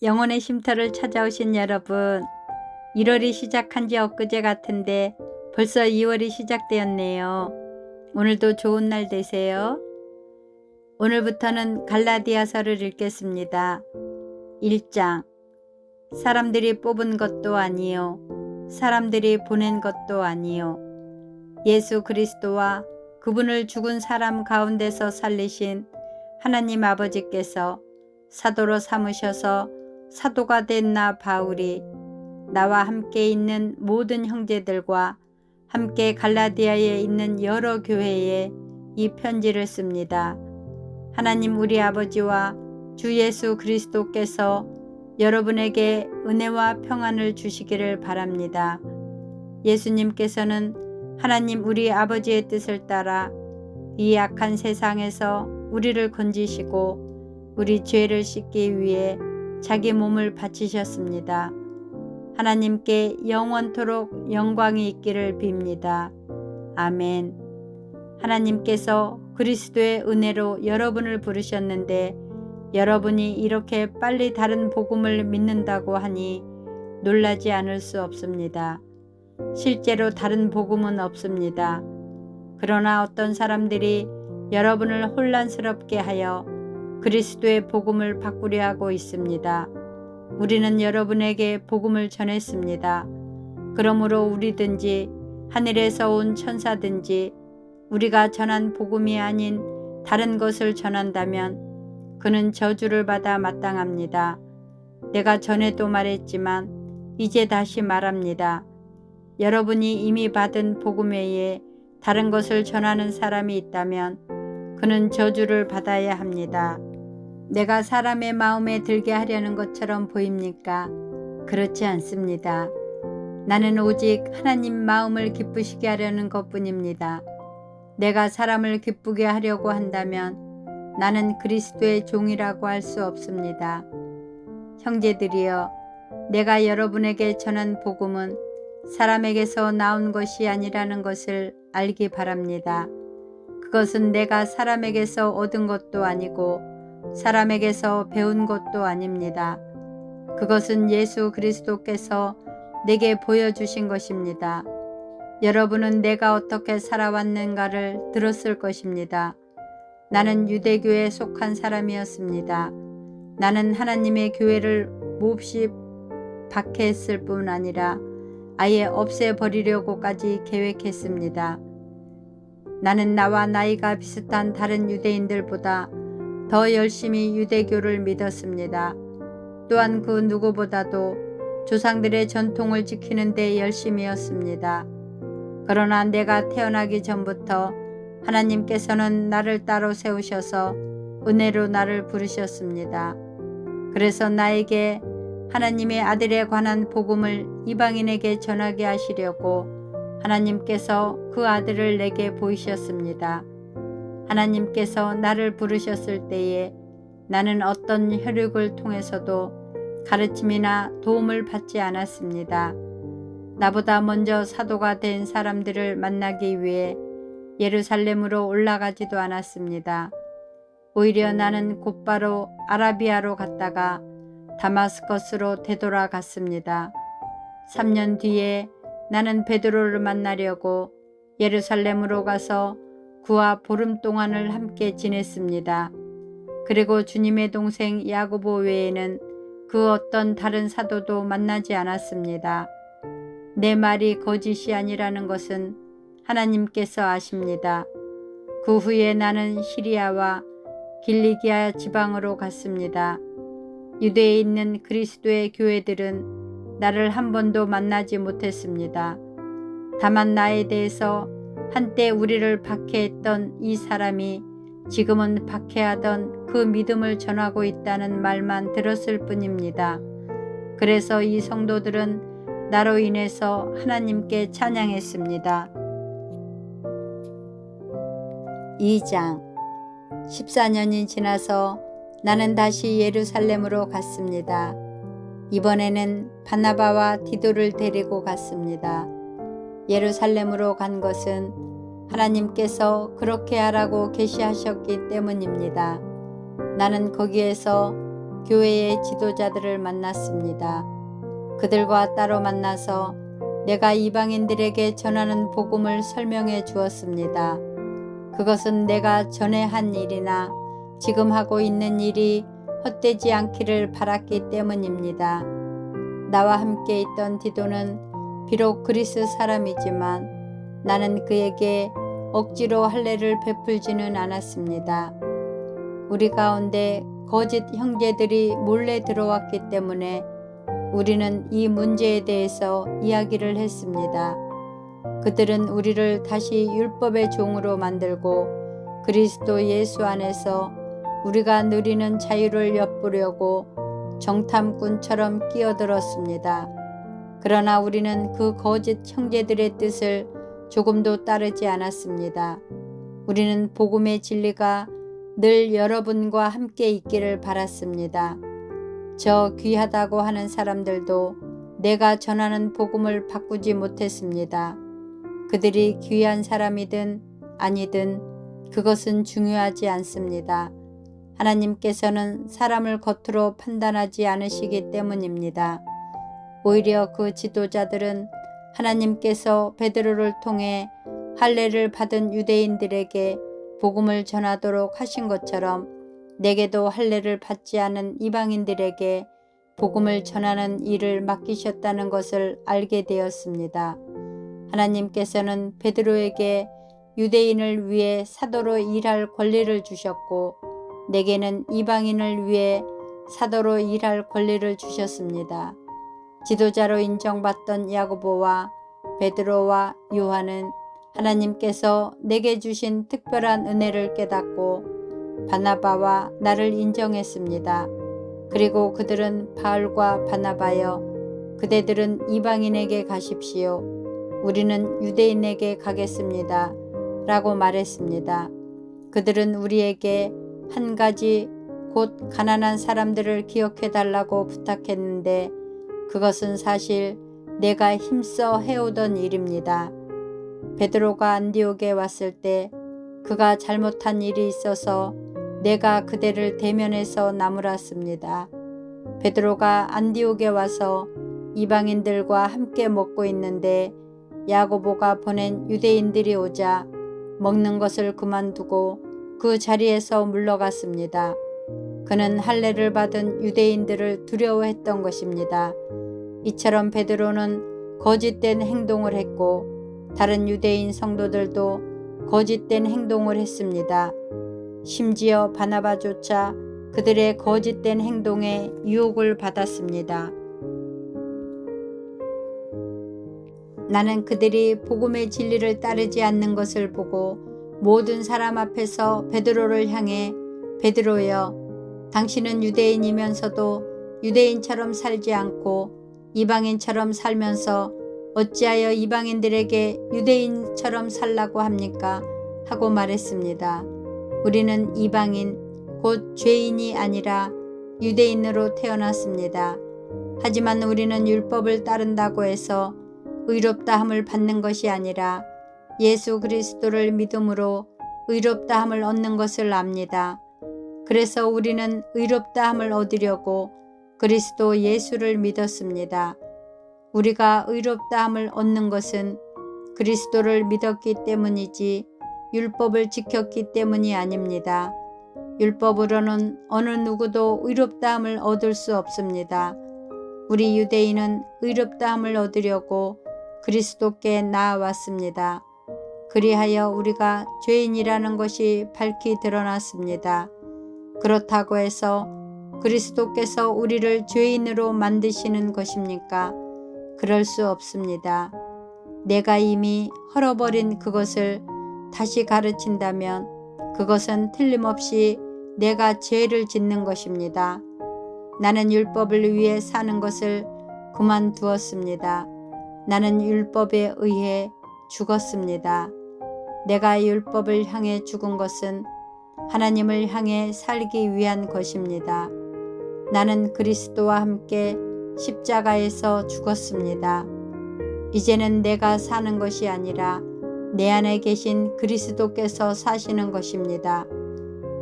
영혼의 쉼터를 찾아오신 여러분, 1월이 시작한 지 엊그제 같은데 벌써 2월이 시작되었네요. 오늘도 좋은 날 되세요. 오늘부터는 갈라디아서를 읽겠습니다. 1장. 사람들이 뽑은 것도 아니요 사람들이 보낸 것도 아니요 예수 그리스도와 그분을 죽은 사람 가운데서 살리신 하나님 아버지께서 사도로 삼으셔서 사도가 된 나 바울이 나와 함께 있는 모든 형제들과 함께 갈라디아에 있는 여러 교회에 이 편지를 씁니다. 하나님 우리 아버지와 주 예수 그리스도께서 여러분에게 은혜와 평안을 주시기를 바랍니다. 예수님께서는 하나님 우리 아버지의 뜻을 따라 이 악한 세상에서 우리를 건지시고 우리 죄를 씻기 위해 자기 몸을 바치셨습니다. 하나님께 영원토록 영광이 있기를 빕니다. 아멘. 하나님께서 그리스도의 은혜로 여러분을 부르셨는데 여러분이 이렇게 빨리 다른 복음을 믿는다고 하니 놀라지 않을 수 없습니다. 실제로 다른 복음은 없습니다. 그러나 어떤 사람들이 여러분을 혼란스럽게 하여 그리스도의 복음을 바꾸려 하고 있습니다. 우리는 여러분에게 복음을 전했습니다. 그러므로 우리든지 하늘에서 온 천사든지 우리가 전한 복음이 아닌 다른 것을 전한다면 그는 저주를 받아 마땅합니다. 내가 전에도 말했지만 이제 다시 말합니다. 여러분이 이미 받은 복음 외에 다른 것을 전하는 사람이 있다면 그는 저주를 받아야 합니다. 내가 사람의 마음에 들게 하려는 것처럼 보입니까? 그렇지 않습니다. 나는 오직 하나님 마음을 기쁘시게 하려는 것뿐입니다. 내가 사람을 기쁘게 하려고 한다면 나는 그리스도의 종이라고 할 수 없습니다. 형제들이여, 내가 여러분에게 전한 복음은 사람에게서 나온 것이 아니라는 것을 알기 바랍니다. 그것은 내가 사람에게서 얻은 것도 아니고 사람에게서 배운 것도 아닙니다. 그것은 예수 그리스도께서 내게 보여주신 것입니다. 여러분은 내가 어떻게 살아왔는가를 들었을 것입니다. 나는 유대교에 속한 사람이었습니다. 나는 하나님의 교회를 몹시 박해했을 뿐 아니라 아예 없애버리려고까지 계획했습니다. 나는 나와 나이가 비슷한 다른 유대인들보다 더 열심히 유대교를 믿었습니다. 또한 그 누구보다도 조상들의 전통을 지키는 데 열심이었습니다. 그러나 내가 태어나기 전부터 하나님께서는 나를 따로 세우셔서 은혜로 나를 부르셨습니다. 그래서 나에게 하나님의 아들에 관한 복음을 이방인에게 전하게 하시려고 하나님께서 그 아들을 내게 보이셨습니다. 하나님께서 나를 부르셨을 때에 나는 어떤 혈육을 통해서도 가르침이나 도움을 받지 않았습니다. 나보다 먼저 사도가 된 사람들을 만나기 위해 예루살렘으로 올라가지도 않았습니다. 오히려 나는 곧바로 아라비아로 갔다가 다마스커스로 되돌아갔습니다. 3년 뒤에 나는 베드로를 만나려고 예루살렘으로 가서 그와 보름 동안을 함께 지냈습니다. 그리고 주님의 동생 야고보 외에는 그 어떤 다른 사도도 만나지 않았습니다. 내 말이 거짓이 아니라는 것은 하나님께서 아십니다. 그 후에 나는 시리아와 길리기아 지방으로 갔습니다. 유대에 있는 그리스도의 교회들은 나를 한 번도 만나지 못했습니다. 다만 나에 대해서 한때 우리를 박해했던 이 사람이 지금은 박해하던 그 믿음을 전하고 있다는 말만 들었을 뿐입니다. 그래서 이 성도들은 나로 인해서 하나님께 찬양했습니다. 2장. 14년이 지나서 나는 다시 예루살렘으로 갔습니다. 이번에는 바나바와 디도를 데리고 갔습니다. 예루살렘으로 간 것은 하나님께서 그렇게 하라고 계시하셨기 때문입니다. 나는 거기에서 교회의 지도자들을 만났습니다. 그들과 따로 만나서 내가 이방인들에게 전하는 복음을 설명해 주었습니다. 그것은 내가 전에 한 일이나 지금 하고 있는 일이 헛되지 않기를 바랐기 때문입니다. 나와 함께 있던 디도는 비록 그리스 사람이지만 나는 그에게 억지로 할례를 베풀지는 않았습니다. 우리 가운데 거짓 형제들이 몰래 들어왔기 때문에 우리는 이 문제에 대해서 이야기를 했습니다. 그들은 우리를 다시 율법의 종으로 만들고 그리스도 예수 안에서 우리가 누리는 자유를 엿보려고 정탐꾼처럼 끼어들었습니다. 그러나 우리는 그 거짓 형제들의 뜻을 조금도 따르지 않았습니다. 우리는 복음의 진리가 늘 여러분과 함께 있기를 바랐습니다. 저 귀하다고 하는 사람들도 내가 전하는 복음을 바꾸지 못했습니다. 그들이 귀한 사람이든 아니든 그것은 중요하지 않습니다. 하나님께서는 사람을 겉으로 판단하지 않으시기 때문입니다. 오히려 그 지도자들은 하나님께서 베드로를 통해 할례를 받은 유대인들에게 복음을 전하도록 하신 것처럼 내게도 할례를 받지 않은 이방인들에게 복음을 전하는 일을 맡기셨다는 것을 알게 되었습니다. 하나님께서는 베드로에게 유대인을 위해 사도로 일할 권리를 주셨고 내게는 이방인을 위해 사도로 일할 권리를 주셨습니다. 지도자로 인정받던 야고보와 베드로와 요한은 하나님께서 내게 주신 특별한 은혜를 깨닫고 바나바와 나를 인정했습니다. 그리고 그들은 바울과 바나바여 그대들은 이방인에게 가십시오. 우리는 유대인에게 가겠습니다. 라고 말했습니다. 그들은 우리에게 한 가지 곧 가난한 사람들을 기억해 달라고 부탁했는데 그것은 사실 내가 힘써 해오던 일입니다. 베드로가 안디옥에 왔을 때 그가 잘못한 일이 있어서 내가 그대를 대면해서 나무랐습니다. 베드로가 안디옥에 와서 이방인들과 함께 먹고 있는데 야고보가 보낸 유대인들이 오자 먹는 것을 그만두고 그 자리에서 물러갔습니다. 그는 할례를 받은 유대인들을 두려워했던 것입니다. 이처럼 베드로는 거짓된 행동을 했고 다른 유대인 성도들도 거짓된 행동을 했습니다. 심지어 바나바조차 그들의 거짓된 행동에 유혹을 받았습니다. 나는 그들이 복음의 진리를 따르지 않는 것을 보고 모든 사람 앞에서 베드로를 향해 베드로여, 당신은 유대인이면서도 유대인처럼 살지 않고 이방인처럼 살면서 어찌하여 이방인들에게 유대인처럼 살라고 합니까? 하고 말했습니다. 우리는 이방인, 곧 죄인이 아니라 유대인으로 태어났습니다. 하지만 우리는 율법을 따른다고 해서 의롭다함을 받는 것이 아니라 예수 그리스도를 믿음으로 의롭다함을 얻는 것을 압니다. 그래서 우리는 의롭다함을 얻으려고 그리스도 예수를 믿었습니다. 우리가 의롭다함을 얻는 것은 그리스도를 믿었기 때문이지 율법을 지켰기 때문이 아닙니다. 율법으로는 어느 누구도 의롭다함을 얻을 수 없습니다. 우리 유대인은 의롭다함을 얻으려고 그리스도께 나아왔습니다. 그리하여 우리가 죄인이라는 것이 밝히 드러났습니다. 그렇다고 해서 그리스도께서 우리를 죄인으로 만드시는 것입니까? 그럴 수 없습니다. 내가 이미 헐어버린 그것을 다시 가르친다면 그것은 틀림없이 내가 죄를 짓는 것입니다. 나는 율법을 위해 사는 것을 그만두었습니다. 나는 율법에 의해 죽었습니다. 내가 율법을 향해 죽은 것은 하나님을 향해 살기 위한 것입니다. 나는 그리스도와 함께 십자가에서 죽었습니다. 이제는 내가 사는 것이 아니라 내 안에 계신 그리스도께서 사시는 것입니다.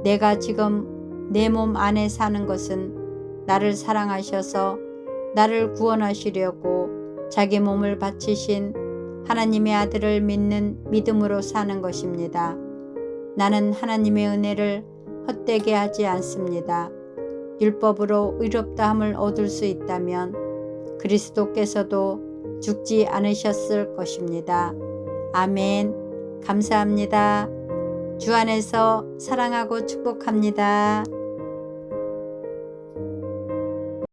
내가 지금 내 몸 안에 사는 것은 나를 사랑하셔서 나를 구원하시려고 자기 몸을 바치신 하나님의 아들을 믿는 믿음으로 사는 것입니다. 나는 하나님의 은혜를 헛되게 하지 않습니다. 율법으로 의롭다함을 얻을 수 있다면 그리스도께서도 죽지 않으셨을 것입니다. 아멘. 감사합니다. 주 안에서 사랑하고 축복합니다.